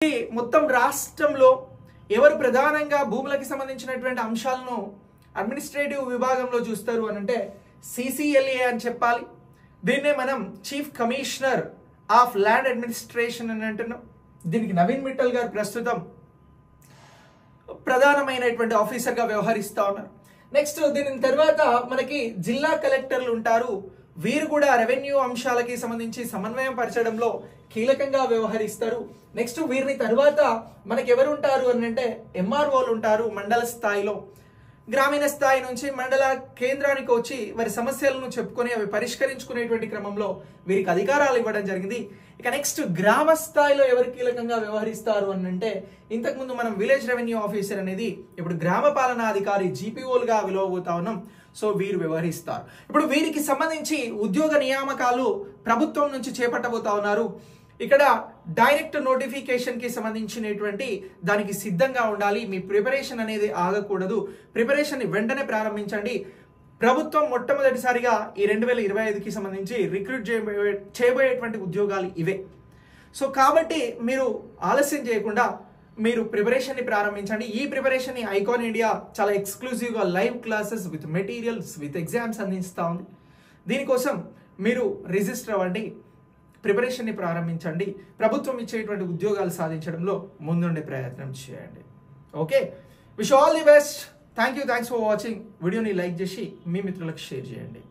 మొత్తం రాష్ట్రంలో ఎవరు ప్రధానంగా భూములకు సంబంధించినటువంటి అంశాలను అడ్మినిస్ట్రేటివ్ విభాగంలో చూస్తారు అని అంటే సిసిఎల్ఏ అని చెప్పాలి. దీన్నే మనం chief commissioner of land administration అని అంటున్నాం. దీనికి నవీన్ మిట్టల్ గారు ప్రస్తుతం ప్రధానమైనటువంటి ఆఫీసర్గా వ్యవహరిస్తూ ఉన్నారు. నెక్స్ట్ దీని తర్వాత మనకి జిల్లా కలెక్టర్లు ఉంటారు. వీరు కూడా రెవెన్యూ అంశాలకి సంబంధించి సమన్వయం పరచడంలో కీలకంగా వ్యవహరిస్తారు. నెక్స్ట్ వీరిని తర్వాత మనకి ఎవరు ఉంటారు అని అంటే ఎంఆర్ఓలు ఉంటారు. మండల స్థాయిలో గ్రామీణ స్థాయి నుంచి మండల కేంద్రానికి వచ్చి వారి సమస్యలను చెప్పుకొని అవి పరిష్కరించుకునేటువంటి క్రమంలో వీరికి అధికారాలు ఇవ్వడం జరిగింది. ఇక నెక్స్ట్ గ్రామ స్థాయిలో ఎవరు కీలకంగా వ్యవహరిస్తారు అని అంటే ఇంతకుముందు మనం విలేజ్ రెవెన్యూ ఆఫీసర్ అనేది ఇప్పుడు గ్రామ పాలనా అధికారి జీపీఓలుగా విలువబోతా ఉన్నాం. సో వీరు వ్యవహరిస్తారు. ఇప్పుడు వీరికి సంబంధించి ఉద్యోగ నియామకాలు ప్రభుత్వం నుంచి చేపట్టబోతా ఉన్నారు. ఇక్కడ డైరెక్ట్ నోటిఫికేషన్ కి సంబంధించినటువంటి దానికి సిద్ధంగా ఉండాలి. మీ ప్రిపరేషన్ అనేది ఆగకూడదు. ప్రిపరేషన్ వెంటనే ప్రారంభించండి. ప్రభుత్వం మొట్టమొదటిసారిగా ఈ 2025కి సంబంధించి రిక్రూట్ చేయబోయేటువంటి ఉద్యోగాలు ఇవే. సో కాబట్టి మీరు ఆలస్యం చేయకుండా మీరు ప్రిపరేషన్ని ప్రారంభించండి. ఈ ప్రిపరేషన్ని ఐకాన్ ఇండియా చాలా ఎక్స్క్లూజివ్గా live classes with materials with exams అందిస్తూ ఉంది. దీనికోసం మీరు రిజిస్టర్ అవ్వండి, ప్రిపరేషన్ని ప్రారంభించండి. ప్రభుత్వం ఇచ్చేటువంటి ఉద్యోగాలు సాధించడంలో ముందుండే ప్రయత్నం చేయండి. Okay, wish all the best. Thanks for watching. వీడియోని లైక్ చేసి మీ మిత్రులకు షేర్ చేయండి.